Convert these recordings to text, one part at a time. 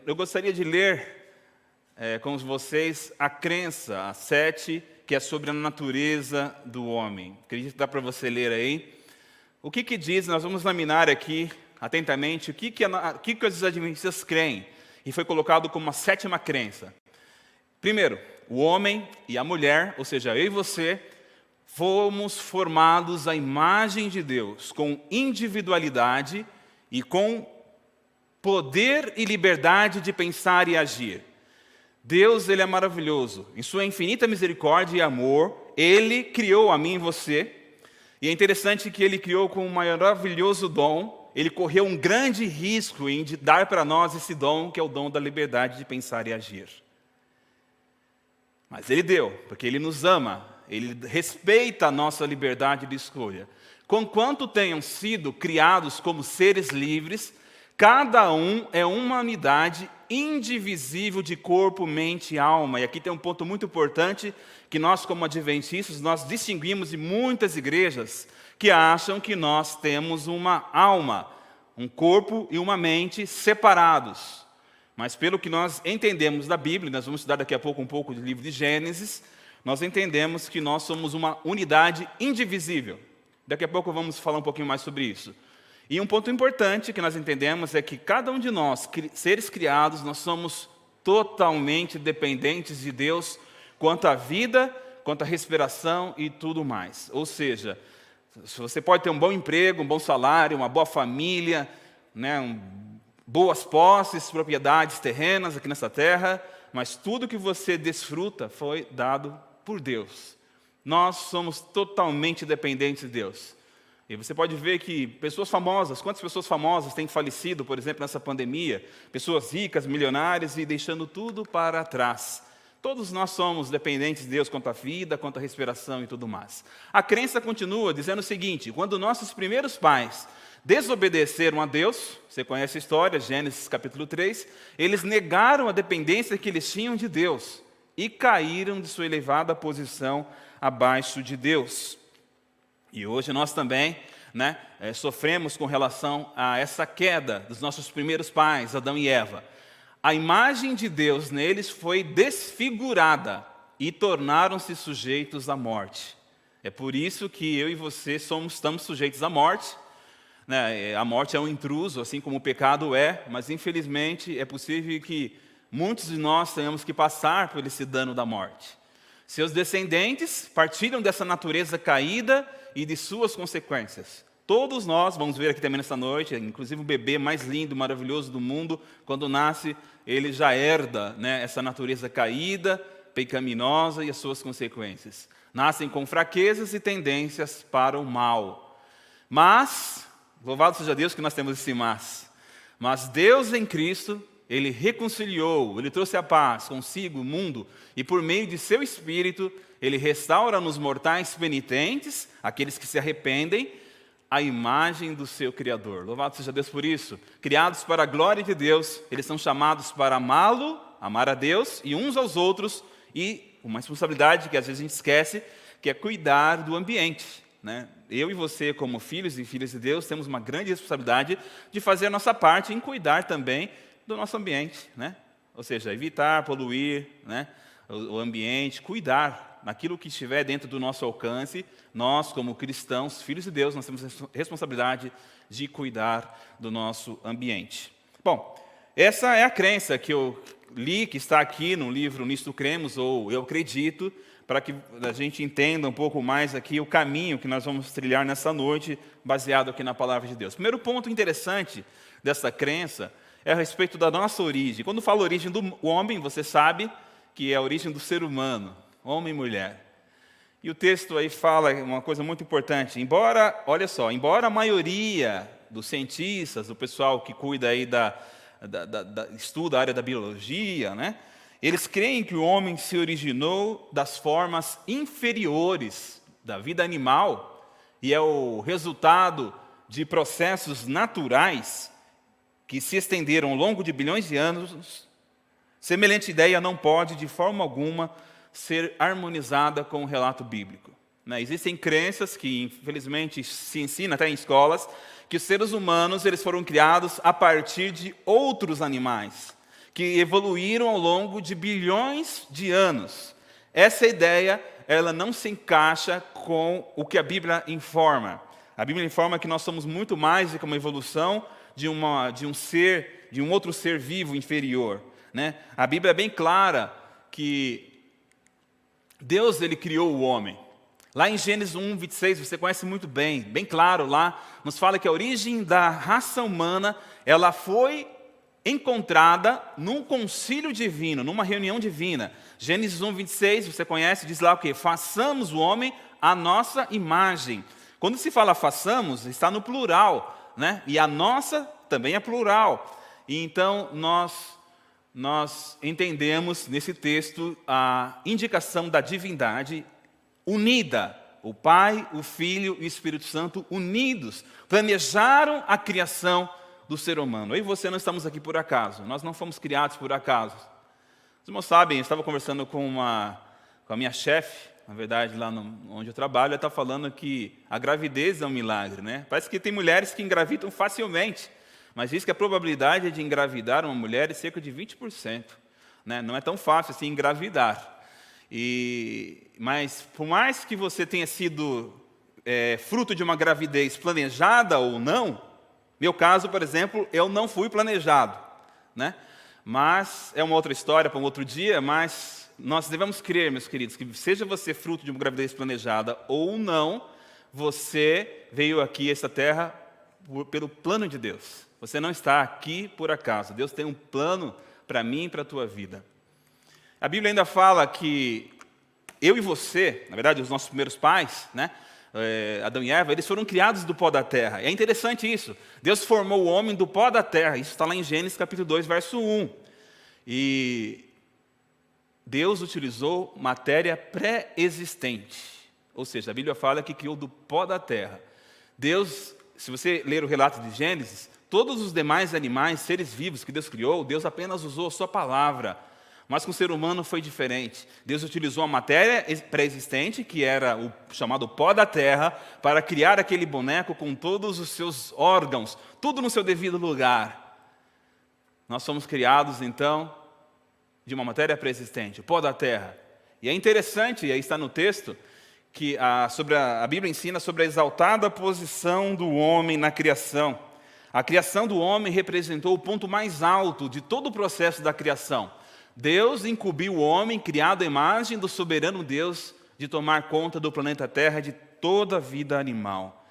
Eu gostaria de ler com vocês a crença, a 7, que é sobre a natureza do homem. Acredito que dá para você ler aí. O que diz, nós vamos examinar aqui atentamente o que os adventistas creem. E foi colocado como uma 7ª crença. Primeiro, o homem e a mulher, ou seja, eu e você, fomos formados à imagem de Deus, com individualidade e com poder e liberdade de pensar e agir. Deus, Ele é maravilhoso. Em sua infinita misericórdia e amor, Ele criou a mim e você. E é interessante que Ele criou com um maravilhoso dom. Ele correu um grande risco em dar para nós esse dom, que é o dom da liberdade de pensar e agir. Mas Ele deu, porque Ele nos ama. Ele respeita a nossa liberdade de escolha. Conquanto tenham sido criados como seres livres, cada um é uma unidade indivisível de corpo, mente e alma. E aqui tem um ponto muito importante, que nós como adventistas, nós distinguimos de muitas igrejas que acham que nós temos uma alma, um corpo e uma mente separados. Mas pelo que nós entendemos da Bíblia, nós vamos estudar daqui a pouco um pouco do livro de Gênesis, nós entendemos que nós somos uma unidade indivisível. Daqui a pouco vamos falar um pouquinho mais sobre isso. E um ponto importante que nós entendemos é que cada um de nós, seres criados, nós somos totalmente dependentes de Deus quanto à vida, quanto à respiração e tudo mais. Ou seja, você pode ter um bom emprego, um bom salário, uma boa família, né, boas posses, propriedades terrenas aqui nessa terra, mas tudo que você desfruta foi dado por Deus. Nós somos totalmente dependentes de Deus. E você pode ver que pessoas famosas, quantas pessoas famosas têm falecido, por exemplo, nessa pandemia? Pessoas ricas, milionárias e deixando tudo para trás. Todos nós somos dependentes de Deus quanto à vida, quanto à respiração e tudo mais. A crença continua dizendo o seguinte: quando nossos primeiros pais desobedeceram a Deus, você conhece a história, Gênesis capítulo 3, eles negaram a dependência que eles tinham de Deus e caíram de sua elevada posição abaixo de Deus. E hoje nós também sofremos com relação a essa queda dos nossos primeiros pais, Adão e Eva. A imagem de Deus neles foi desfigurada e tornaram-se sujeitos à morte. É por isso que eu e você estamos sujeitos à morte. A morte é um intruso, assim como o pecado é, mas infelizmente é possível que muitos de nós tenhamos que passar por esse dano da morte. Seus descendentes partilham dessa natureza caída e de suas consequências. Todos nós, vamos ver aqui também nessa noite, inclusive o bebê mais lindo, maravilhoso do mundo, quando nasce, ele já herda essa natureza caída, pecaminosa e as suas consequências. Nascem com fraquezas e tendências para o mal. Mas, louvado seja Deus que nós temos esse mas Deus em Cristo, Ele reconciliou, Ele trouxe a paz consigo, o mundo, e por meio de seu Espírito, Ele restaura nos mortais penitentes, aqueles que se arrependem, a imagem do seu Criador. Louvado seja Deus por isso. Criados para a glória de Deus, eles são chamados para amá-lo, amar a Deus e uns aos outros, e uma responsabilidade que às vezes a gente esquece, que é cuidar do ambiente. Eu e você, como filhos e filhas de Deus, temos uma grande responsabilidade de fazer a nossa parte em cuidar também do nosso ambiente, ou seja, evitar poluir o ambiente, cuidar naquilo que estiver dentro do nosso alcance. Nós, como cristãos, filhos de Deus, nós temos a responsabilidade de cuidar do nosso ambiente. Bom, essa é a crença que eu li, que está aqui no livro Nisto Cremos, ou Eu Acredito, para que a gente entenda um pouco mais aqui o caminho que nós vamos trilhar nessa noite, baseado aqui na Palavra de Deus. Primeiro ponto interessante dessa crença é a respeito da nossa origem. Quando falo origem do homem, você sabe que é a origem do ser humano, homem e mulher. E o texto aí fala uma coisa muito importante. Embora a maioria dos cientistas, do pessoal que cuida aí estuda a área da biologia, eles creem que o homem se originou das formas inferiores da vida animal e é o resultado de processos naturais que se estenderam ao longo de bilhões de anos. Semelhante ideia não pode, de forma alguma, ser harmonizada com o relato bíblico. Existem crenças que, infelizmente, se ensina até em escolas, que os seres humanos eles foram criados a partir de outros animais, que evoluíram ao longo de bilhões de anos. Essa ideia, ela não se encaixa com o que a Bíblia informa. A Bíblia informa que nós somos muito mais do que uma evolução de um outro ser vivo inferior, né? A Bíblia é bem clara que Deus ele criou o homem. Lá em Gênesis 1, 26, você conhece muito bem, bem claro lá, nos fala que a origem da raça humana, ela foi encontrada num concílio divino, numa reunião divina. Gênesis 1, 26, você conhece, diz lá o quê? Façamos o homem à nossa imagem. Quando se fala façamos, está no plural, né? E a nossa também é plural. E então nós entendemos nesse texto a indicação da divindade unida. O Pai, o Filho e o Espírito Santo unidos planejaram a criação do ser humano. Eu e você não estamos aqui por acaso. Nós não fomos criados por acaso. Os irmãos sabem, eu estava conversando com a minha chefe, na verdade, lá onde eu trabalho, ela está falando que a gravidez é um milagre, né? Parece que tem mulheres que engravidam facilmente, mas diz que a probabilidade de engravidar uma mulher é cerca de 20%. Né? Não é tão fácil assim engravidar. Mas por mais que você tenha sido fruto de uma gravidez planejada ou não, meu caso, por exemplo, eu não fui planejado, né? Mas é uma outra história para um outro dia, mas nós devemos crer, meus queridos, que seja você fruto de uma gravidez planejada ou não, você veio aqui a esta terra pelo plano de Deus. Você não está aqui por acaso. Deus tem um plano para mim e para a tua vida. A Bíblia ainda fala que eu e você, na verdade, os nossos primeiros pais, né, Adão e Eva, eles foram criados do pó da terra. É interessante isso. Deus formou o homem do pó da terra. Isso está lá em Gênesis capítulo 2, verso 1. E Deus utilizou matéria pré-existente. Ou seja, a Bíblia fala que criou do pó da terra. Deus, se você ler o relato de Gênesis, todos os demais animais, seres vivos que Deus criou, Deus apenas usou a sua palavra. Mas com o ser humano foi diferente. Deus utilizou a matéria pré-existente, que era o chamado pó da terra, para criar aquele boneco com todos os seus órgãos, tudo no seu devido lugar. Nós somos criados, então, de uma matéria pré-existente, o pó da terra. E é interessante, e aí está no texto, que a Bíblia ensina sobre a exaltada posição do homem na criação. A criação do homem representou o ponto mais alto de todo o processo da criação. Deus incumbiu o homem, criado à imagem do soberano Deus, de tomar conta do planeta Terra e de toda a vida animal.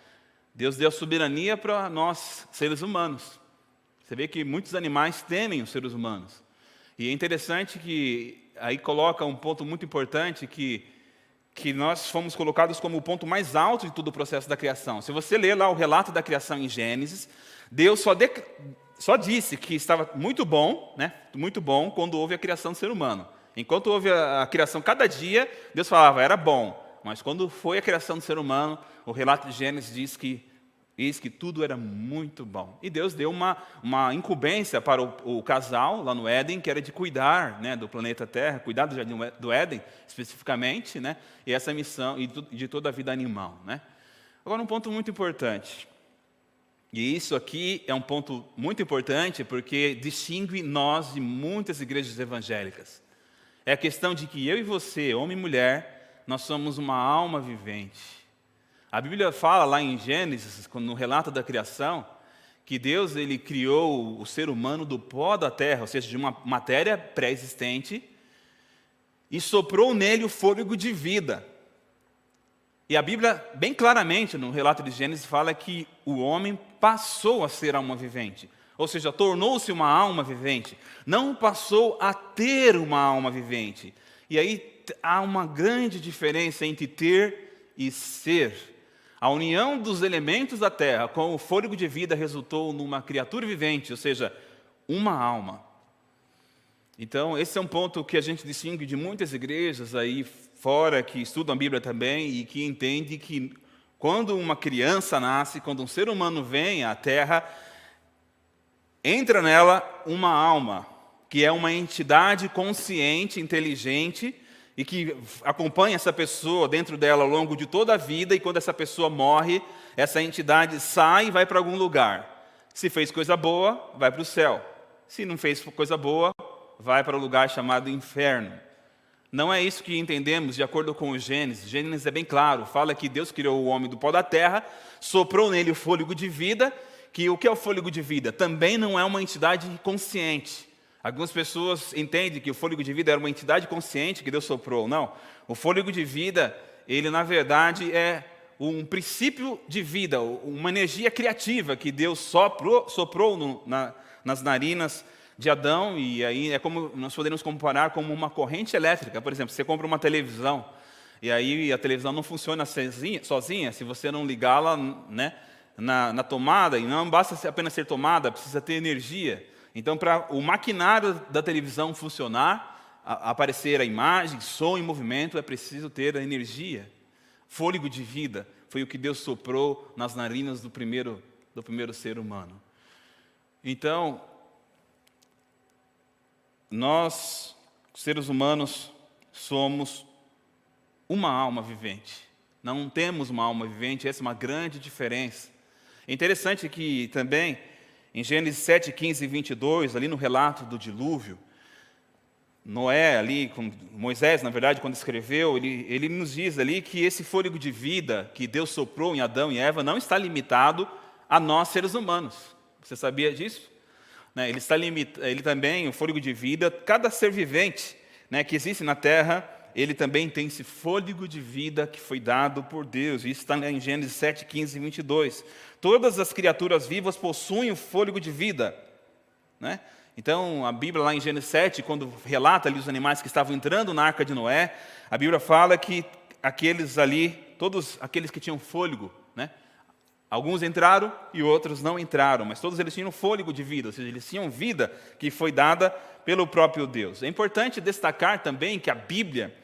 Deus deu a soberania para nós, seres humanos. Você vê que muitos animais temem os seres humanos. E é interessante que aí coloca um ponto muito importante, que nós fomos colocados como o ponto mais alto de todo o processo da criação. Se você ler lá o relato da criação em Gênesis, Deus só disse que estava muito bom, né? Muito bom, quando houve a criação do ser humano. Enquanto houve a criação cada dia, Deus falava, era bom. Mas quando foi a criação do ser humano, o relato de Gênesis diz que eis que tudo era muito bom. E Deus deu uma incumbência para o casal lá no Éden, que era de cuidar, né, do planeta Terra, cuidar do jardim do Éden, especificamente, né, e essa missão e de toda a vida animal. Né? Agora, um ponto muito importante. E isso aqui é um ponto muito importante porque distingue nós de muitas igrejas evangélicas. É a questão de que eu e você, homem e mulher, nós somos uma alma vivente. A Bíblia fala lá em Gênesis, no relato da criação, que Deus ele criou o ser humano do pó da terra, ou seja, de uma matéria pré-existente, e soprou nele o fôlego de vida. E a Bíblia, bem claramente, no relato de Gênesis, fala que o homem passou a ser alma vivente. Ou seja, tornou-se uma alma vivente. Não passou a ter uma alma vivente. E aí há uma grande diferença entre ter e ser. A união dos elementos da terra com o fôlego de vida resultou numa criatura vivente, ou seja, uma alma. Então, esse é um ponto que a gente distingue de muitas igrejas aí fora, que estudam a Bíblia também e que entendem que quando uma criança nasce, quando um ser humano vem à Terra, entra nela uma alma, que é uma entidade consciente, inteligente, e que acompanha essa pessoa dentro dela ao longo de toda a vida, e quando essa pessoa morre, essa entidade sai e vai para algum lugar. Se fez coisa boa, vai para o céu. Se não fez coisa boa, vai para o lugar chamado inferno. Não é isso que entendemos de acordo com o Gênesis. Gênesis é bem claro, fala que Deus criou o homem do pó da terra, soprou nele o fôlego de vida, que o que é o fôlego de vida? Também não é uma entidade consciente. Algumas pessoas entendem que o fôlego de vida era uma entidade consciente que Deus soprou. Não, o fôlego de vida, ele na verdade é um princípio de vida, uma energia criativa que Deus soprou nas narinas de Adão, e aí é como nós podemos comparar como uma corrente elétrica. Por exemplo, você compra uma televisão, e aí a televisão não funciona sozinha se você não ligá-la, né, na tomada, e não basta apenas ser tomada, precisa ter energia. Então, para o maquinário da televisão funcionar, aparecer a imagem, som e movimento, é preciso ter a energia. Fôlego de vida foi o que Deus soprou nas narinas do primeiro ser humano. Então, nós, seres humanos, somos uma alma vivente. Não temos uma alma vivente, essa é uma grande diferença. É interessante que também, em Gênesis 7, 15 e 22, ali no relato do dilúvio, Noé, ali, Moisés, na verdade, quando escreveu, ele nos diz ali que esse fôlego de vida que Deus soprou em Adão e Eva não está limitado a nós, seres humanos. Você sabia disso? Ele também, o fôlego de vida, cada ser vivente, né, que existe na terra, ele também tem esse fôlego de vida que foi dado por Deus. Isso está em Gênesis 7, 15 e 22. Todas as criaturas vivas possuem o fôlego de vida, né? Então, a Bíblia lá em Gênesis 7, quando relata ali os animais que estavam entrando na arca de Noé, a Bíblia fala que aqueles ali, todos aqueles que tinham fôlego, né? Alguns entraram e outros não entraram, mas todos eles tinham fôlego de vida, ou seja, eles tinham vida que foi dada pelo próprio Deus. É importante destacar também que a Bíblia,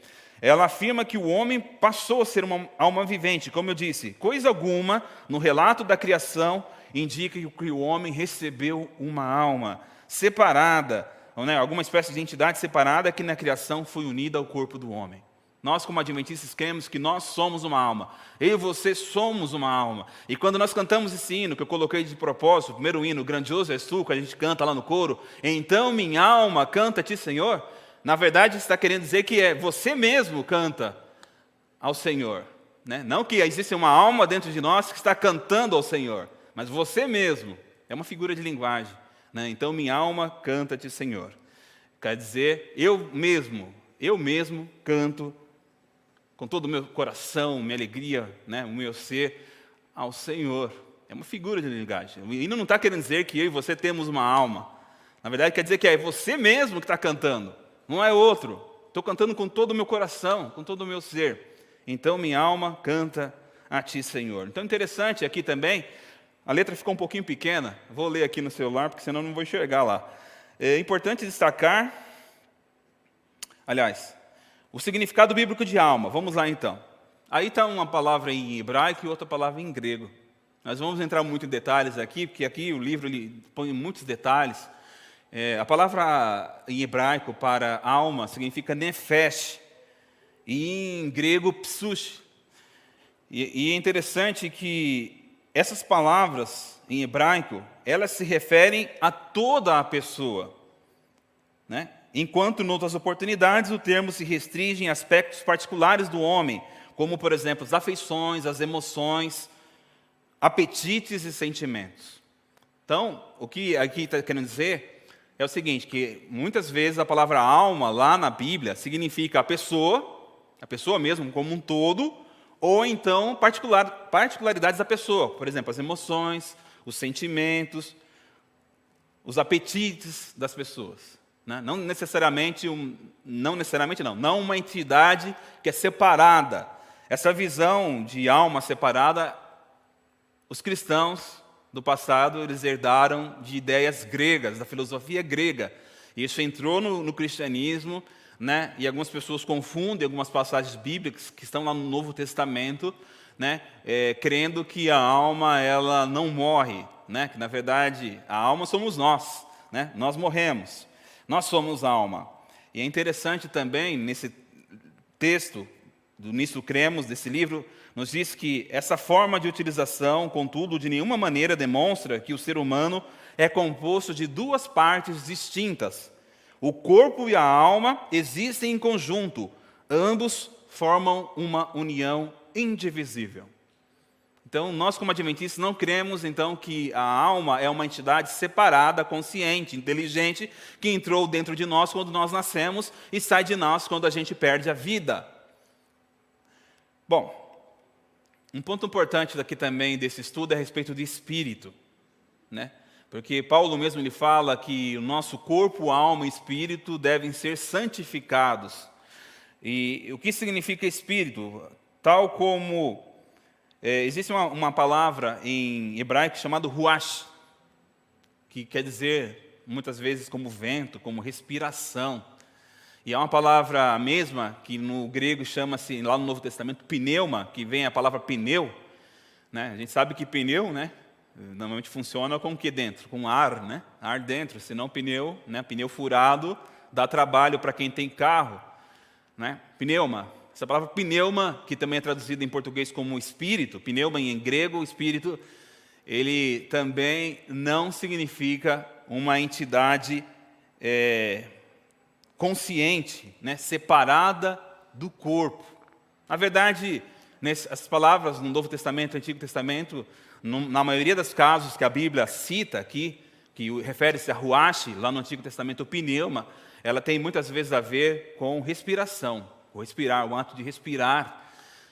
ela afirma que o homem passou a ser uma alma vivente. Como eu disse, coisa alguma no relato da criação indica que o homem recebeu uma alma separada, ou, né, alguma espécie de entidade separada que na criação foi unida ao corpo do homem. Nós, como adventistas, cremos que nós somos uma alma. Eu e você somos uma alma. E quando nós cantamos esse hino, que eu coloquei de propósito, o primeiro hino, Grandioso és tu, que a gente canta lá no coro, então minha alma canta a ti, Senhor, na verdade está querendo dizer que é você mesmo canta ao Senhor, né? Não que existe uma alma dentro de nós que está cantando ao Senhor, mas você mesmo, é uma figura de linguagem, né? Então minha alma canta a ti, Senhor. Quer dizer, eu mesmo canto com todo o meu coração, minha alegria, né, o meu ser, ao Senhor. É uma figura de linguagem. O hino não está querendo dizer que eu e você temos uma alma. Na verdade, quer dizer que é você mesmo que está cantando, não é outro. Estou cantando com todo o meu coração, com todo o meu ser. Então, minha alma canta a ti, Senhor. Então, interessante aqui também, a letra ficou um pouquinho pequena. Vou ler aqui no celular, porque senão não vou enxergar lá. É importante destacar, aliás, o significado bíblico de alma. Vamos lá então. Aí está uma palavra em hebraico e outra palavra em grego. Nós vamos entrar muito em detalhes aqui, porque aqui o livro ele põe muitos detalhes. A palavra em hebraico para alma significa nefesh, e em grego psush. E é interessante que essas palavras em hebraico, elas se referem a toda a pessoa, né? Enquanto, em outras oportunidades, o termo se restringe em aspectos particulares do homem, como, por exemplo, as afeições, as emoções, apetites e sentimentos. Então, o que aqui está querendo dizer é o seguinte, que muitas vezes a palavra alma, lá na Bíblia, significa a pessoa mesmo como um todo, ou então particularidades da pessoa, por exemplo, as emoções, os sentimentos, os apetites das pessoas. Não necessariamente uma entidade que é separada. Essa visão de alma separada, os cristãos do passado, eles herdaram de ideias gregas, da filosofia grega. Isso entrou no cristianismo, né? E algumas pessoas confundem algumas passagens bíblicas que estão lá no Novo Testamento, né? Crendo que a alma ela não morre, né? Que na verdade a alma somos nós, né? Nós morremos. Nós somos alma. E é interessante também, texto do Nisso Cremos, desse livro, nos diz que essa forma de utilização, contudo, de nenhuma maneira demonstra que o ser humano é composto de duas partes distintas. O corpo e a alma existem em conjunto, ambos formam uma união indivisível. Então, nós como adventistas não cremos, então, que a alma é uma entidade separada, consciente, inteligente, que entrou dentro de nós quando nós nascemos e sai de nós quando a gente perde a vida. Bom, um ponto importante daqui também desse estudo é a respeito de espírito, né? Porque Paulo mesmo ele fala que o nosso corpo, alma e espírito devem ser santificados. E o que significa espírito? Tal como existe uma palavra em hebraico chamada ruach, que quer dizer muitas vezes como vento, como respiração. E há uma palavra mesma que no grego chama-se, lá no Novo Testamento, pneuma, que vem a palavra pneu. Né? A gente sabe que pneu, né, normalmente funciona com o que dentro? Com ar, né? Ar dentro, senão pneu, né, pneu furado, dá trabalho para quem tem carro. Né? Pneuma, essa palavra pneuma, que também é traduzida em português como espírito, pneuma em grego, espírito, ele também não significa uma entidade consciente, né, separada do corpo. Na verdade, as palavras no Novo Testamento e Antigo Testamento, na maioria dos casos que a Bíblia cita aqui, que refere-se a ruach, lá no Antigo Testamento, o pneuma, ela tem muitas vezes a ver com respiração, o respirar, o ato de respirar,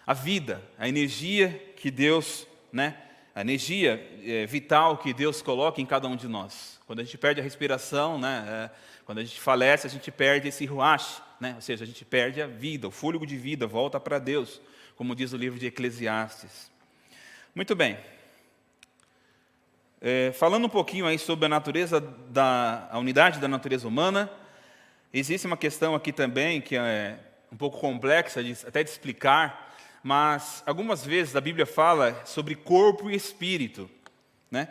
a vida, a energia que Deus, né, a energia vital que Deus coloca em cada um de nós. Quando a gente perde a respiração, né, quando a gente falece, a gente perde esse ruach, né, ou seja, a gente perde a vida, o fôlego de vida volta para Deus, como diz o livro de Eclesiastes. Muito bem. Falando um pouquinho aí sobre a natureza, a unidade da natureza humana, existe uma questão aqui também que é um pouco complexa até de explicar, mas algumas vezes a Bíblia fala sobre corpo e espírito, né?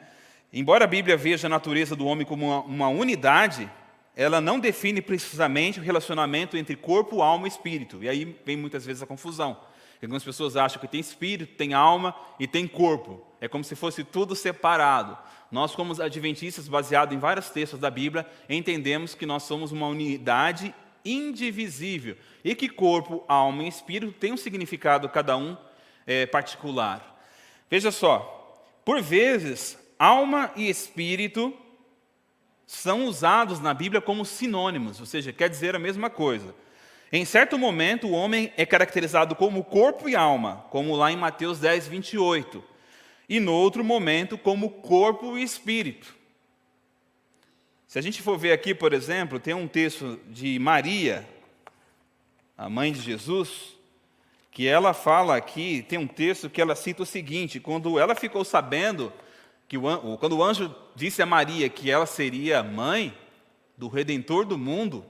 Embora a Bíblia veja a natureza do homem como uma unidade, ela não define precisamente o relacionamento entre corpo, alma e espírito. E aí vem muitas vezes a confusão. Algumas pessoas acham que tem espírito, tem alma e tem corpo. É como se fosse tudo separado. Nós, como adventistas, baseados em vários textos da Bíblia, entendemos que nós somos uma unidade indivisível. E que corpo, alma e espírito têm um significado, cada um particular. Veja só, por vezes, alma e espírito são usados na Bíblia como sinônimos, ou seja, quer dizer a mesma coisa. Em certo momento, o homem é caracterizado como corpo e alma, como lá em Mateus 10, 28. E no outro momento, como corpo e espírito. Se a gente for ver aqui, por exemplo, tem um texto de Maria, a mãe de Jesus, que ela fala aqui, tem um texto que ela cita o seguinte: quando ela ficou sabendo, quando o anjo disse a Maria que ela seria mãe do Redentor do mundo,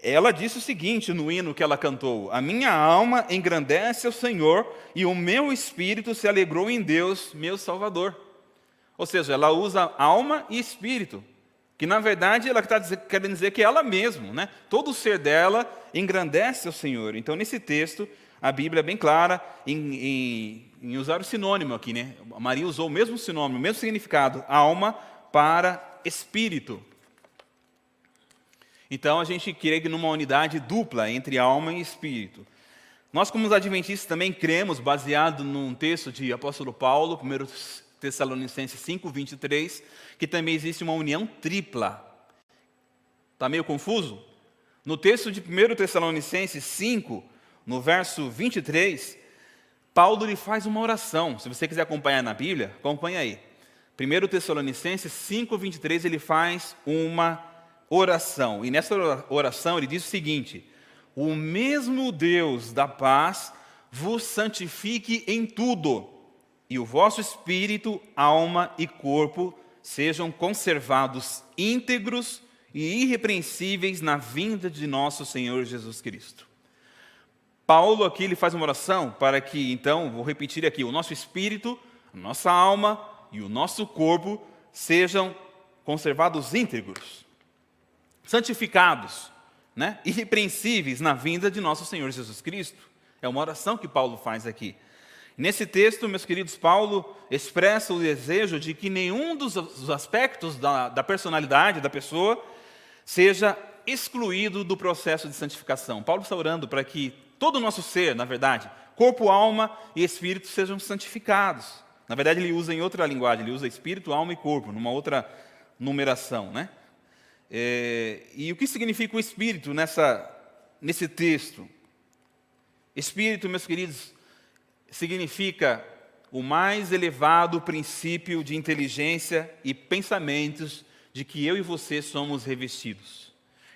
ela disse o seguinte no hino que ela cantou: a minha alma engrandece ao Senhor e o meu espírito se alegrou em Deus, meu Salvador. Ou seja, ela usa alma e espírito, que na verdade ela está querendo dizer que ela mesma, né? Todo o ser dela engrandece ao Senhor. Então, nesse texto, a Bíblia é bem clara em usar o sinônimo aqui, né? Maria usou o mesmo sinônimo, o mesmo significado, alma para espírito. Então, a gente crê numa unidade dupla entre alma e espírito. Nós, como os adventistas, também cremos, baseado num texto de apóstolo Paulo, 1 Tessalonicenses 5, 23, que também existe uma união tripla. Está meio confuso? No texto de 1 Tessalonicenses 5, no verso 23, Paulo lhe faz uma oração. Se você quiser acompanhar na Bíblia, acompanha aí. 1 Tessalonicenses 5, 23, ele faz uma oração. E nessa oração ele diz o seguinte: o mesmo Deus da paz vos santifique em tudo, e o vosso espírito, alma e corpo sejam conservados íntegros e irrepreensíveis na vinda de nosso Senhor Jesus Cristo. Paulo aqui ele faz uma oração para que, então, vou repetir aqui, o nosso espírito, a nossa alma e o nosso corpo sejam conservados íntegros, santificados. né, irrepreensíveis na vinda de nosso Senhor Jesus Cristo. É uma oração que Paulo faz aqui. Nesse texto, meus queridos, Paulo expressa o desejo de que nenhum dos aspectos da personalidade da pessoa seja excluído do processo de santificação. Paulo está orando para que todo o nosso ser, na verdade, corpo, alma e espírito sejam santificados. Na verdade, ele usa em outra linguagem, ele usa espírito, alma e corpo, numa outra numeração, né? E o que significa o espírito nesse texto? Espírito, meus queridos, significa o mais elevado princípio de inteligência e pensamentos de que eu e você somos revestidos.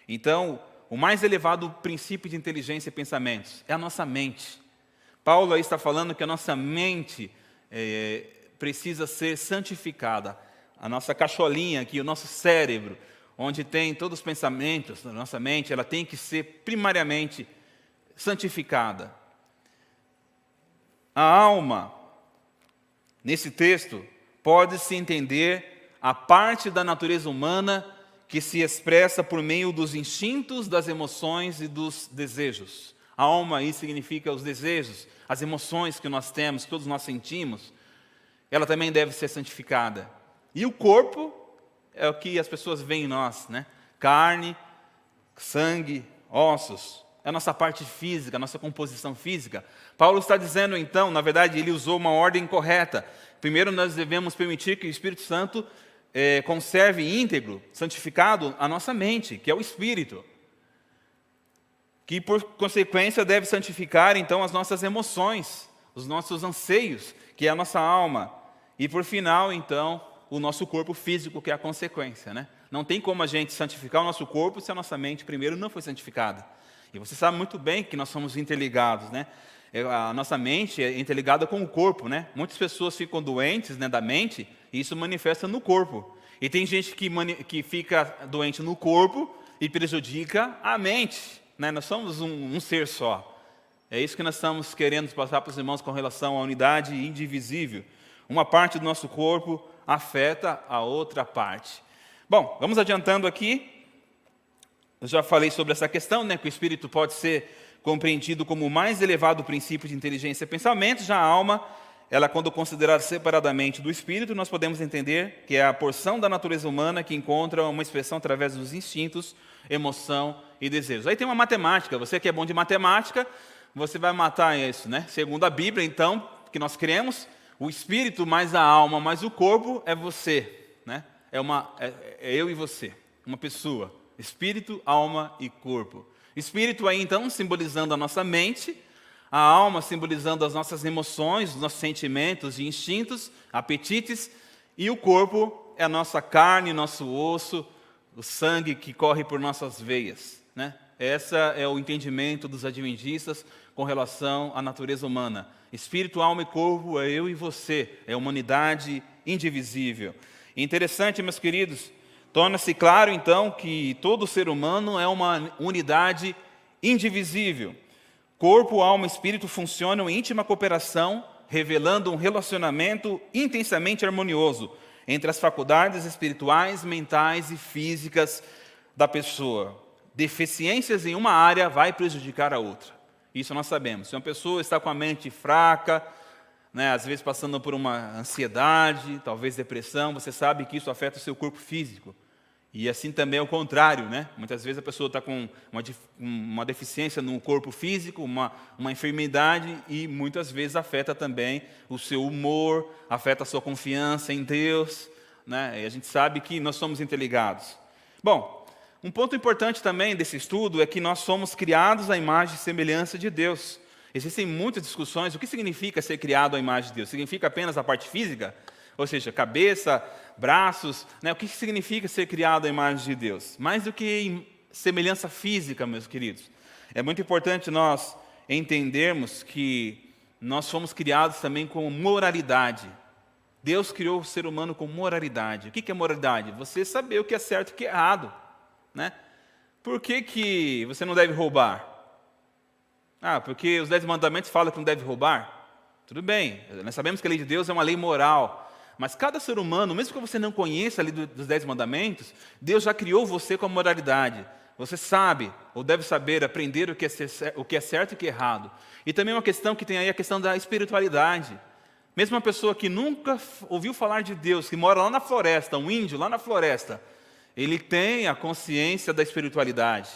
Então, o mais elevado princípio de inteligência e pensamentos é a nossa mente. Paulo aí está falando que a nossa mente precisa ser santificada. A nossa cacholinha aqui, o nosso cérebro, onde tem todos os pensamentos da nossa mente, ela tem que ser primariamente santificada. A alma, nesse texto, pode-se entender a parte da natureza humana que se expressa por meio dos instintos, das emoções e dos desejos. A alma aí significa os desejos, as emoções que nós temos, que todos nós sentimos. Ela também deve ser santificada. E o corpo é o que as pessoas veem em nós, né? Carne, sangue, ossos. É a nossa parte física, a nossa composição física. Paulo está dizendo, então, na verdade, ele usou uma ordem correta. Primeiro, nós devemos permitir que o Espírito Santo conserve íntegro, santificado, a nossa mente, que é o Espírito. Que, por consequência, deve santificar, então, as nossas emoções, os nossos anseios, que é a nossa alma. E, por final, então, o nosso corpo físico, que é a consequência, né? Não tem como a gente santificar o nosso corpo se a nossa mente, primeiro, não foi santificada. E você sabe muito bem que nós somos interligados, né? A nossa mente é interligada com o corpo, né? Muitas pessoas ficam doentes, né, da mente, e isso manifesta no corpo. E tem gente que fica doente no corpo e prejudica a mente, né? Nós somos um ser só. É isso que nós estamos querendo passar para os irmãos com relação à unidade indivisível. Uma parte do nosso corpo afeta a outra parte. Bom, vamos adiantando aqui. Eu já falei sobre essa questão, né, que o espírito pode ser compreendido como o mais elevado princípio de inteligência e pensamento. Já a alma, ela, quando considerada separadamente do espírito, nós podemos entender que é a porção da natureza humana que encontra uma expressão através dos instintos, emoção e desejos. Aí tem uma matemática. Você que é bom de matemática, você vai matar isso, né? Segundo a Bíblia, então, que nós cremos, o espírito mais a alma mais o corpo é você, né? É eu e você, uma pessoa. Espírito, alma e corpo. Espírito aí, então, simbolizando a nossa mente, a alma simbolizando as nossas emoções, os nossos sentimentos e instintos, apetites, e o corpo é a nossa carne, nosso osso, o sangue que corre por nossas veias, né? Esse é o entendimento dos adventistas com relação à natureza humana. Espírito, alma e corpo é eu e você, é a humanidade indivisível. E interessante, meus queridos, torna-se claro, então, que todo ser humano é uma unidade indivisível. Corpo, alma e espírito funcionam em íntima cooperação, revelando um relacionamento intensamente harmonioso entre as faculdades espirituais, mentais e físicas da pessoa. Deficiências em uma área vai prejudicar a outra. Isso nós sabemos. Se uma pessoa está com a mente fraca, né, às vezes passando por uma ansiedade, talvez depressão, você sabe que isso afeta o seu corpo físico. E assim também é o contrário, né? Muitas vezes a pessoa está com uma deficiência no corpo físico, uma enfermidade, e muitas vezes afeta também o seu humor, afeta a sua confiança em Deus, né? E a gente sabe que nós somos interligados. Bom, um ponto importante também desse estudo é que nós somos criados à imagem e semelhança de Deus. Existem muitas discussões. O que significa ser criado à imagem de Deus? Significa apenas a parte física? Ou seja, cabeça, braços, né? O que significa ser criado à imagem de Deus? Mais do que semelhança física, meus queridos. É muito importante nós entendermos que nós fomos criados também com moralidade. Deus criou o ser humano com moralidade. O que é moralidade? Você saber o que é certo e o que é errado, né? Por que você não deve roubar? Porque os 10 mandamentos falam que não deve roubar. Tudo bem, nós sabemos que a lei de Deus é uma lei moral. Mas cada ser humano, mesmo que você não conheça a lei dos 10 mandamentos, Deus já criou você com a moralidade. Você sabe, ou deve saber, aprender o que é certo e o que é errado. E também uma questão que tem aí a questão da espiritualidade. Mesmo uma pessoa que nunca ouviu falar de Deus, que mora lá na floresta, um índio lá na floresta, ele tem a consciência da espiritualidade.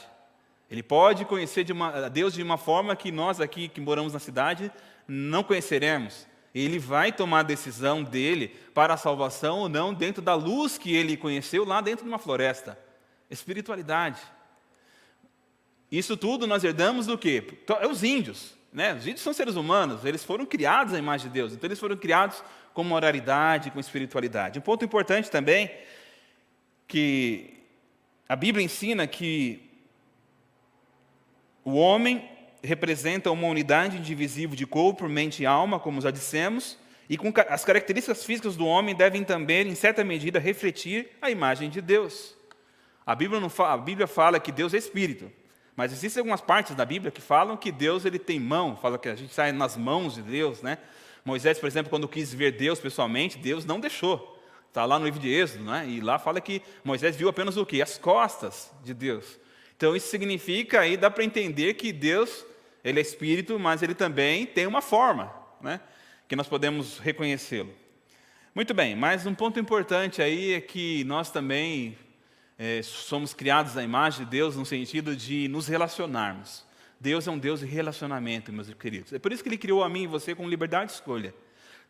Ele pode conhecer a Deus de uma forma que nós aqui, que moramos na cidade, não conheceremos. Ele vai tomar a decisão dele para a salvação ou não dentro da luz que ele conheceu lá dentro de uma floresta. Espiritualidade. Isso tudo nós herdamos do quê? É os índios. Né? Os índios são seres humanos, eles foram criados à imagem de Deus. Então eles foram criados com moralidade, com espiritualidade. Um ponto importante também, que a Bíblia ensina que o homem representa uma unidade indivisível de corpo, mente e alma, como já dissemos, e as características físicas do homem devem também, em certa medida, refletir a imagem de Deus. A Bíblia fala que Deus é espírito, mas existem algumas partes da Bíblia que falam que Deus ele tem mão, fala que a gente sai nas mãos de Deus. Né? Moisés, por exemplo, quando quis ver Deus pessoalmente, Deus não deixou. Está lá no livro de Êxodo, né? E lá fala que Moisés viu apenas o quê? As costas de Deus. Então isso significa, aí dá para entender que Deus, ele é espírito, mas ele também tem uma forma, né? Que nós podemos reconhecê-lo. Muito bem, mas um ponto importante aí é que nós também somos criados à imagem de Deus no sentido de nos relacionarmos. Deus é um Deus de relacionamento, meus queridos. É por isso que Ele criou a mim e você com liberdade de escolha.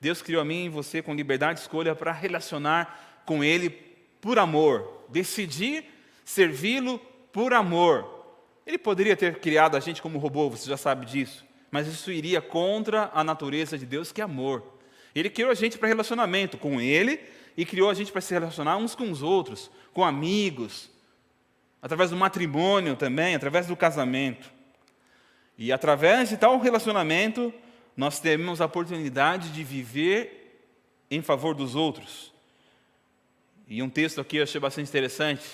Deus criou a mim e você com liberdade de escolha para relacionar com Ele por amor. Decidir servi-lo por amor. Ele poderia ter criado a gente como robô, você já sabe disso. Mas isso iria contra a natureza de Deus, que é amor. Ele criou a gente para relacionamento com Ele e criou a gente para se relacionar uns com os outros, com amigos, através do matrimônio também, através do casamento. E através de tal relacionamento, nós temos a oportunidade de viver em favor dos outros. E um texto aqui eu achei bastante interessante.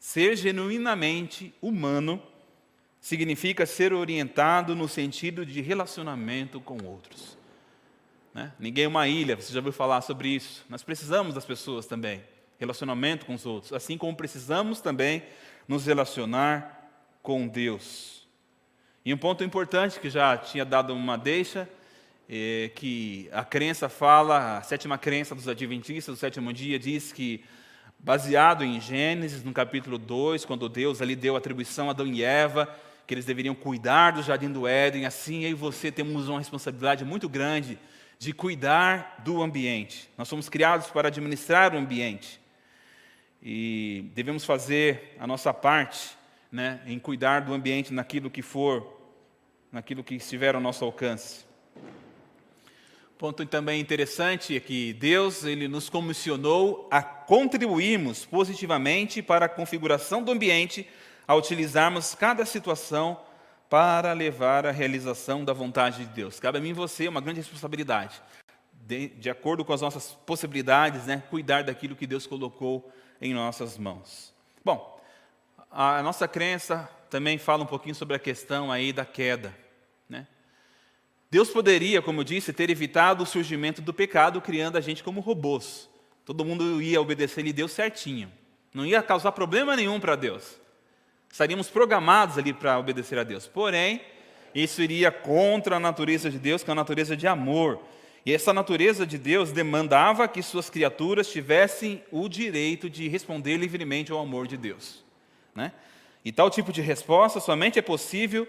Ser genuinamente humano significa ser orientado no sentido de relacionamento com outros. Né? Ninguém é uma ilha, você já ouviu falar sobre isso. Nós precisamos das pessoas também, relacionamento com os outros, assim como precisamos também nos relacionar com Deus. E um ponto importante que já tinha dado uma deixa, é que a crença fala, a sétima crença dos adventistas do sétimo dia diz que, baseado em Gênesis, no capítulo 2, quando Deus ali deu a atribuição a Adão e Eva, que eles deveriam cuidar do jardim do Éden, assim eu e você temos uma responsabilidade muito grande de cuidar do ambiente. Nós somos criados para administrar o ambiente. E devemos fazer a nossa parte, né, em cuidar do ambiente naquilo que estiver ao nosso alcance. Ponto também interessante é que Deus ele nos comissionou a contribuirmos positivamente para a configuração do ambiente, a utilizarmos cada situação para levar à realização da vontade de Deus. Cabe a mim e você uma grande responsabilidade, de acordo com as nossas possibilidades, né, cuidar daquilo que Deus colocou em nossas mãos. Bom, a nossa crença também fala um pouquinho sobre a questão aí da queda, né? Deus poderia, como eu disse, ter evitado o surgimento do pecado, criando a gente como robôs. Todo mundo ia obedecer-lhe Deus certinho. Não ia causar problema nenhum para Deus. Estaríamos programados ali para obedecer a Deus. Porém, isso iria contra a natureza de Deus, que é a natureza de amor. E essa natureza de Deus demandava que suas criaturas tivessem o direito de responder livremente ao amor de Deus. Né? E tal tipo de resposta somente é possível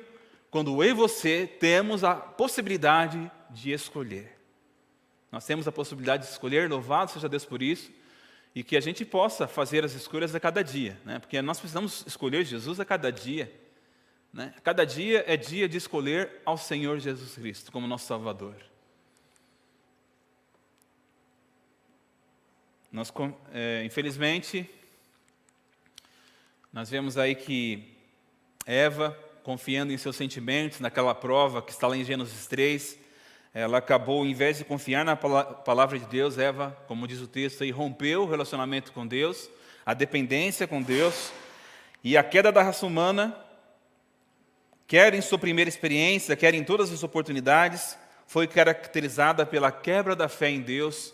quando eu e você temos a possibilidade de escolher. Nós temos a possibilidade de escolher, louvado seja Deus por isso, e que a gente possa fazer as escolhas a cada dia, né? Porque nós precisamos escolher Jesus a cada dia. Né? Cada dia é dia de escolher ao Senhor Jesus Cristo como nosso Salvador. Infelizmente, nós vemos aí que Eva, confiando em seus sentimentos, naquela prova que está lá em Gênesis 3, ela acabou, em vez de confiar na palavra de Deus, Eva, como diz o texto aí, rompeu o relacionamento com Deus, a dependência com Deus, e a queda da raça humana, quer em sua primeira experiência, quer em todas as oportunidades, foi caracterizada pela quebra da fé em Deus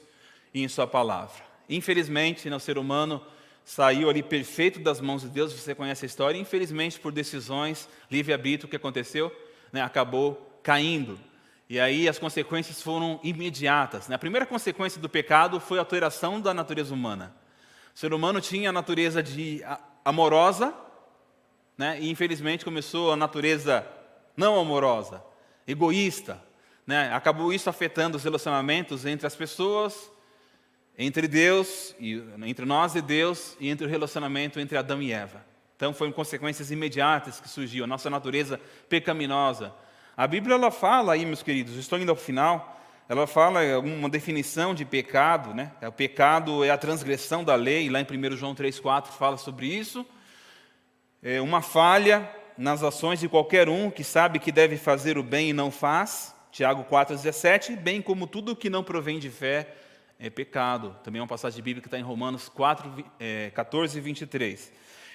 e em sua palavra. Infelizmente, o ser humano saiu ali perfeito das mãos de Deus, você conhece a história, e infelizmente por decisões, livre-arbítrio, o que aconteceu? Acabou caindo. E aí as consequências foram imediatas. A primeira consequência do pecado foi a alteração da natureza humana. O ser humano tinha a natureza amorosa, e infelizmente começou a natureza não amorosa, egoísta. Acabou isso afetando os relacionamentos entre as pessoas, entre Deus, entre nós e Deus, e entre o relacionamento entre Adão e Eva. Então foram consequências imediatas que surgiu, a nossa natureza pecaminosa. A Bíblia ela fala aí, meus queridos, estou indo ao final, ela fala uma definição de pecado, O pecado é a transgressão da lei, lá em 1 João 3,4 fala sobre isso. É uma falha nas ações de qualquer um que sabe que deve fazer o bem e não faz. Tiago 4,17, bem como tudo que não provém de fé é pecado. Também é uma passagem bíblica que está em Romanos 14, 23.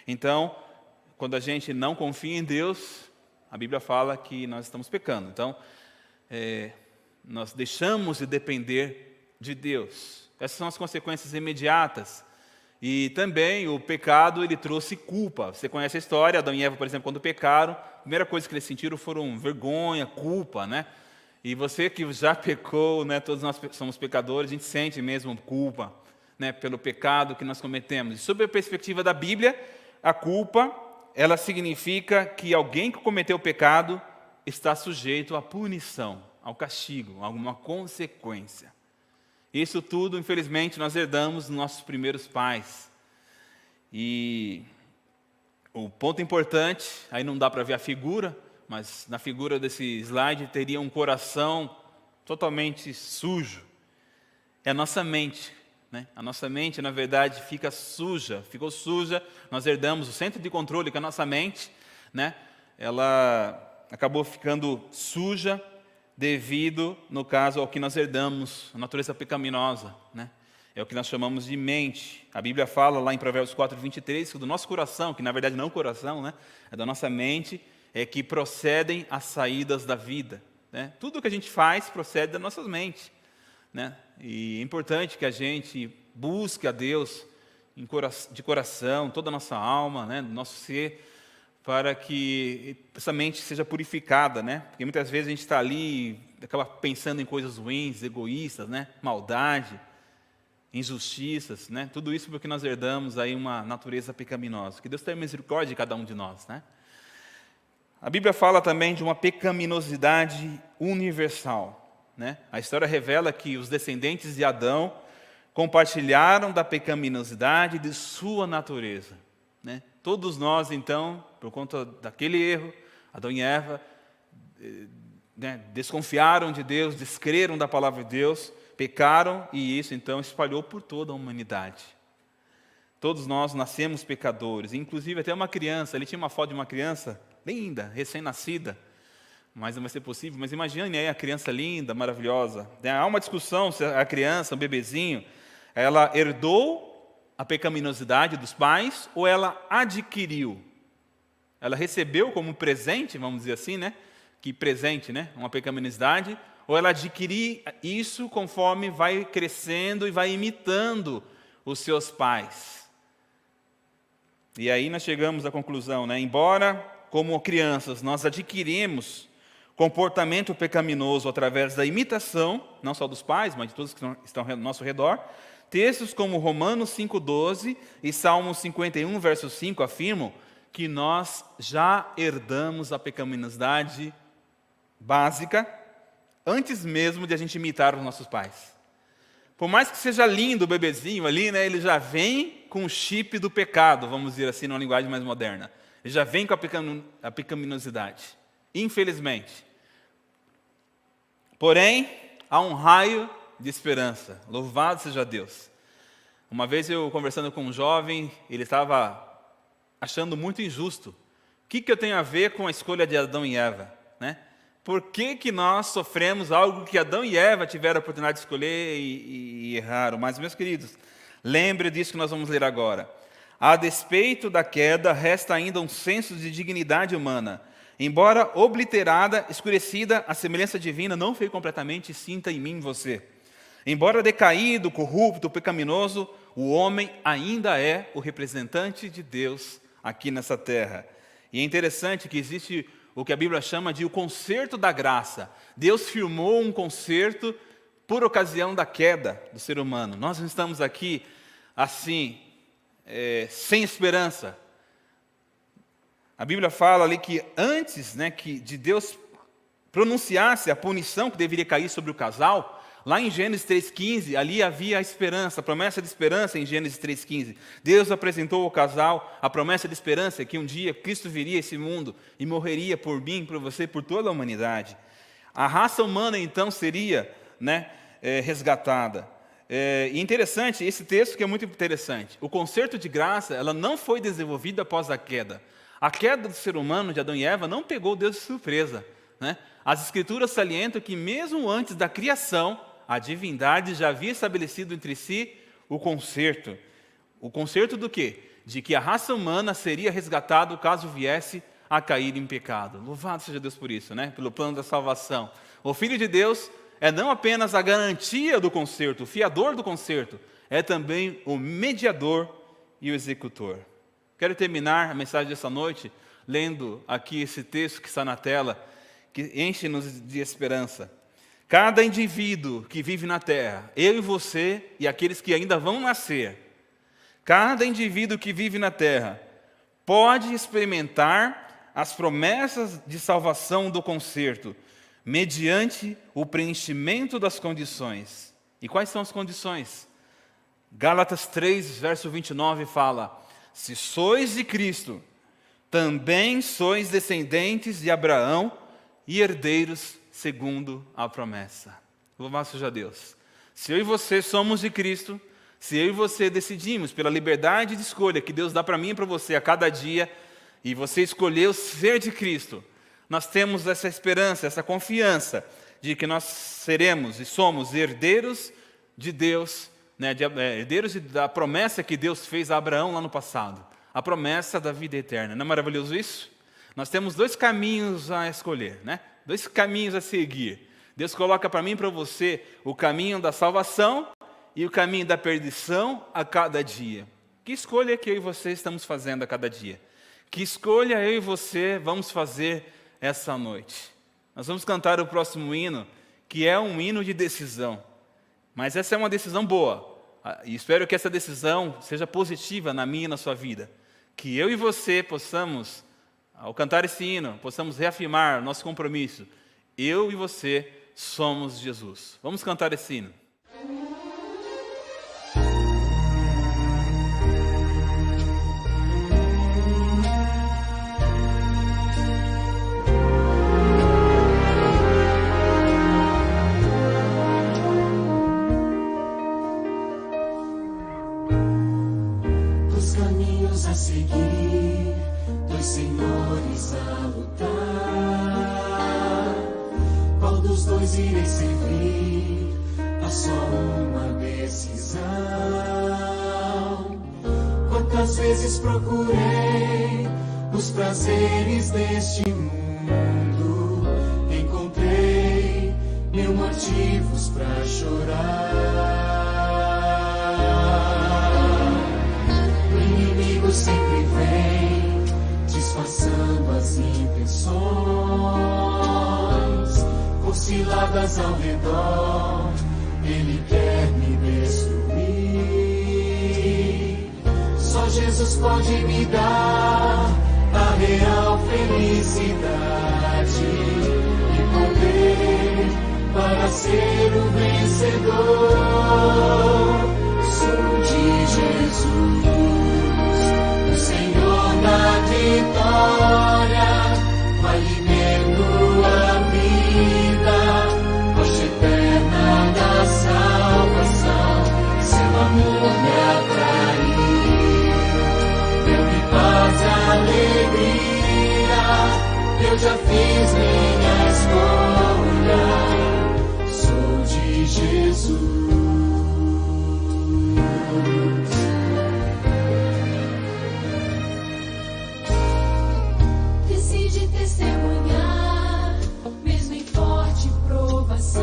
Então, quando a gente não confia em Deus, a Bíblia fala que nós estamos pecando. Então, nós deixamos de depender de Deus. Essas são as consequências imediatas. E também o pecado, ele trouxe culpa. Você conhece a história, Adão e Eva, por exemplo, quando pecaram, a primeira coisa que eles sentiram foram vergonha, culpa, E você que já pecou, todos nós somos pecadores, a gente sente mesmo culpa, pelo pecado que nós cometemos. E sob a perspectiva da Bíblia, a culpa, ela significa que alguém que cometeu o pecado está sujeito à punição, ao castigo, a alguma consequência. Isso tudo, infelizmente, nós herdamos dos nossos primeiros pais. E o ponto importante, aí não dá para ver a figura, mas na figura desse slide teria um coração totalmente sujo. É a nossa mente. A nossa mente, na verdade, ficou suja. Nós herdamos o centro de controle que é a nossa mente, Ela acabou ficando suja devido, no caso, ao que nós herdamos, a natureza pecaminosa, É o que nós chamamos de mente. A Bíblia fala lá em Provérbios 4:23 que do nosso coração, que na verdade não é o coração, é da nossa mente, é que procedem as saídas da vida. Tudo que a gente faz procede das nossas mentes. E é importante que a gente busque a Deus de coração, toda a nossa alma, do nosso ser, para que essa mente seja purificada, Porque muitas vezes a gente está ali e acaba pensando em coisas ruins, egoístas, maldade, injustiças, Tudo isso porque nós herdamos aí uma natureza pecaminosa. Que Deus tenha misericórdia de cada um de nós, A Bíblia fala também de uma pecaminosidade universal. A história revela que os descendentes de Adão compartilharam da pecaminosidade de sua natureza. Todos nós, então, por conta daquele erro, Adão e Eva, desconfiaram de Deus, descreram da palavra de Deus, pecaram e isso, então, espalhou por toda a humanidade. Todos nós nascemos pecadores, inclusive até uma criança, ali tinha uma foto de uma criança linda, recém-nascida, mas não vai ser possível, mas imagine aí a criança linda, maravilhosa. Há uma discussão se a criança, o bebezinho, ela herdou a pecaminosidade dos pais ou ela adquiriu? Ela recebeu como presente, vamos dizer assim, Que presente, Uma pecaminosidade, ou ela adquiriu isso conforme vai crescendo e vai imitando os seus pais. E aí nós chegamos à conclusão, Embora, como crianças, nós adquirimos comportamento pecaminoso através da imitação, não só dos pais, mas de todos que estão ao nosso redor, textos como Romanos 5,12 e Salmos 51, verso 5, afirmam que nós já herdamos a pecaminosidade básica antes mesmo de a gente imitar os nossos pais. Por mais que seja lindo o bebezinho ali, ele já vem com o chip do pecado, vamos dizer assim, numa linguagem mais moderna. Ele já vem com a pecaminosidade, infelizmente. Porém, há um raio de esperança. Louvado seja Deus. Uma vez eu conversando com um jovem, ele estava achando muito injusto. O que eu tenho a ver com a escolha de Adão e Eva? Por que nós sofremos algo que Adão e Eva tiveram a oportunidade de escolher e erraram? Mas, meus queridos, lembre disso que nós vamos ler agora. A despeito da queda, resta ainda um senso de dignidade humana. Embora obliterada, escurecida, a semelhança divina não foi completamente extinta em mim e você. Embora decaído, corrupto, pecaminoso, o homem ainda é o representante de Deus aqui nessa terra. E é interessante que existe o que a Bíblia chama de o concerto da graça. Deus firmou um concerto por ocasião da queda do ser humano. Nós não estamos aqui assim, sem esperança. A Bíblia fala ali que antes, que de Deus pronunciasse a punição que deveria cair sobre o casal, lá em Gênesis 3,15, ali havia a esperança, a promessa de esperança em Gênesis 3,15. Deus apresentou ao casal a promessa de esperança que um dia Cristo viria a esse mundo e morreria por mim, por você, por toda a humanidade. A raça humana então seria resgatada. E interessante, esse texto que é muito interessante. O concerto de graça, ela não foi desenvolvida após a queda. A queda do ser humano, de Adão e Eva, não pegou Deus de surpresa. As Escrituras salientam que mesmo antes da criação, a divindade já havia estabelecido entre si o concerto. O concerto do quê? De que a raça humana seria resgatada caso viesse a cair em pecado. Louvado seja Deus por isso, pelo plano da salvação. O Filho de Deus é não apenas a garantia do concerto, o fiador do concerto, é também o mediador e o executor. Quero terminar a mensagem dessa noite lendo aqui esse texto que está na tela, que enche-nos de esperança. Cada indivíduo que vive na terra, eu e você e aqueles que ainda vão nascer, cada indivíduo que vive na terra pode experimentar as promessas de salvação do concerto, mediante o preenchimento das condições. E quais são as condições? Gálatas 3, verso 29 fala: se sois de Cristo, também sois descendentes de Abraão e herdeiros segundo a promessa. Louvado seja Deus. Se eu e você somos de Cristo, se eu e você decidimos pela liberdade de escolha que Deus dá para mim e para você a cada dia, e você escolheu ser de Cristo, nós temos essa esperança, essa confiança de que nós seremos e somos herdeiros de Deus, herdeiros da promessa que Deus fez a Abraão lá no passado, a promessa da vida eterna. Não é maravilhoso isso? Nós temos dois caminhos a escolher, dois caminhos a seguir. Deus coloca para mim e para você o caminho da salvação e o caminho da perdição a cada dia. Que escolha que eu e você estamos fazendo a cada dia? Que escolha eu e você vamos fazer essa noite? Nós vamos cantar o próximo hino, que é um hino de decisão. Mas essa é uma decisão boa. E espero que essa decisão seja positiva na minha e na sua vida. Que eu e você possamos, ao cantar esse hino, possamos reafirmar nosso compromisso. Eu e você somos Jesus. Vamos cantar esse hino. Dos caminhos a seguir, dois senhores a lutar. Qual dos dois irei servir? Há só uma decisão. Quantas vezes procurei os prazeres deste mundo, encontrei mil motivos pra chorar. O inimigo sempre vem disfarçando as intenções, com ciladas ao redor, ele quer me destruir. Só Jesus pode me dar a real felicidade e poder para ser o vencedor. Sou de Jesus, o Senhor da vitória, o alimento, a vida, rocha eterna da salvação. Seu amor me atraiu, deu-me paz e alegria. Eu já fiz minha escolha, sou de Jesus. Decide testemunhar, mesmo em forte provação,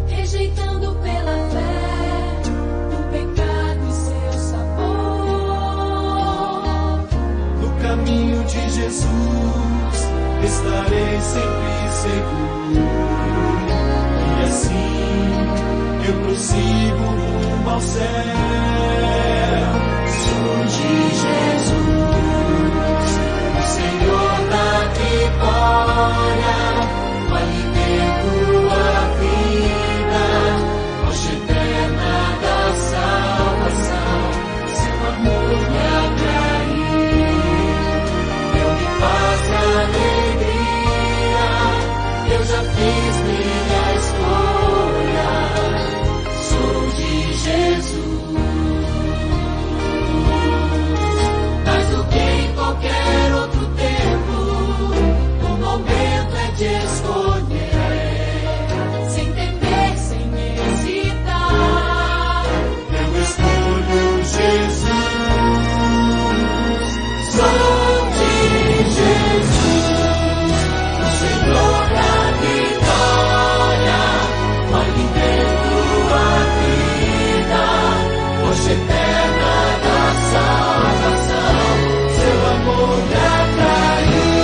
rejeitando pela fé caminho de Jesus, estarei sempre seguro. E assim eu prossigo rumo ao céu. Sou de Jesus, o Senhor da vitória, o alimento, a vida, rocha eterna da salvação. Seu amor me atraiu, deu-me paz e alegria. Eu já fiz minha escolha, sou de Jesus. Mais do que em qualquer outro tempo, o momento é de escolher, sem temer, sem hesitar. Eu escolho Jesus, sou de Jesus, o Senhor da vitória, o alimento, a vida, rocha eterna da salvação. Seu amor me atraiu,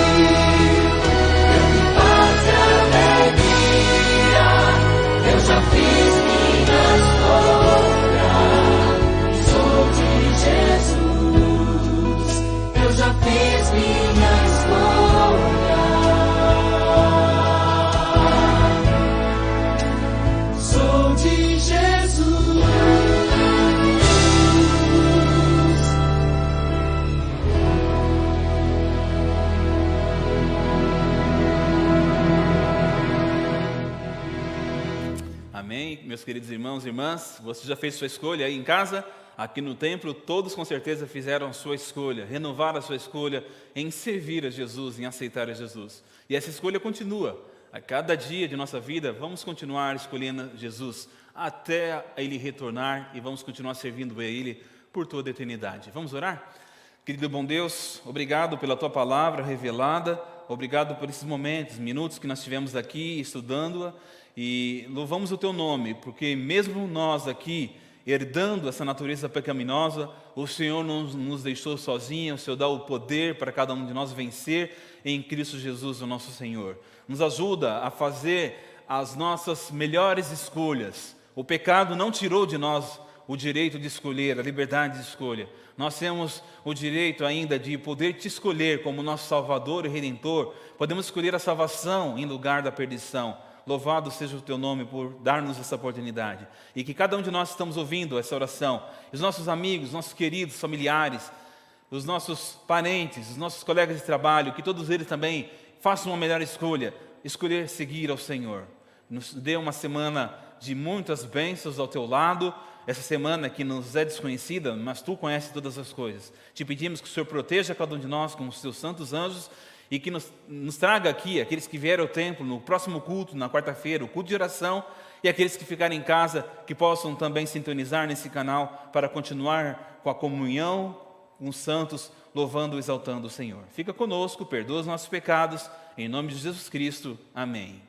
deu-me paz e alegria. Eu já fiz minha escolha, sou de Jesus. Eu já fiz minha escolha, sou de Jesus. Amém? Meus queridos irmãos e irmãs, você já fez sua escolha aí em casa? Aqui no templo, todos com certeza fizeram sua escolha, renovaram a sua escolha em servir a Jesus, em aceitar a Jesus. E essa escolha continua. A cada dia de nossa vida, vamos continuar escolhendo Jesus até Ele retornar e vamos continuar servindo a Ele por toda a eternidade. Vamos orar? Querido bom Deus, obrigado pela Tua palavra revelada, obrigado por esses momentos, minutos que nós tivemos aqui estudando-a e louvamos o Teu nome, porque mesmo nós aqui, herdando essa natureza pecaminosa, o Senhor não nos deixou sozinhos, o Senhor dá o poder para cada um de nós vencer em Cristo Jesus, o nosso Senhor. Nos ajuda a fazer as nossas melhores escolhas. O pecado não tirou de nós o direito de escolher, a liberdade de escolha. Nós temos o direito ainda de poder te escolher como nosso Salvador e Redentor. Podemos escolher a salvação em lugar da perdição. Louvado seja o Teu nome por dar-nos essa oportunidade. E que cada um de nós estamos ouvindo essa oração, os nossos amigos, nossos queridos, familiares, os nossos parentes, os nossos colegas de trabalho, que todos eles também façam uma melhor escolha, escolher seguir ao Senhor. Nos dê uma semana de muitas bênçãos ao Teu lado, essa semana que nos é desconhecida, mas Tu conheces todas as coisas. Te pedimos que o Senhor proteja cada um de nós com os Teus santos anjos e que nos traga aqui, aqueles que vieram ao templo, no próximo culto, na quarta-feira, o culto de oração, e aqueles que ficarem em casa, que possam também sintonizar nesse canal para continuar com a comunhão com os santos, louvando e exaltando o Senhor. Fica conosco, perdoa os nossos pecados, em nome de Jesus Cristo. Amém.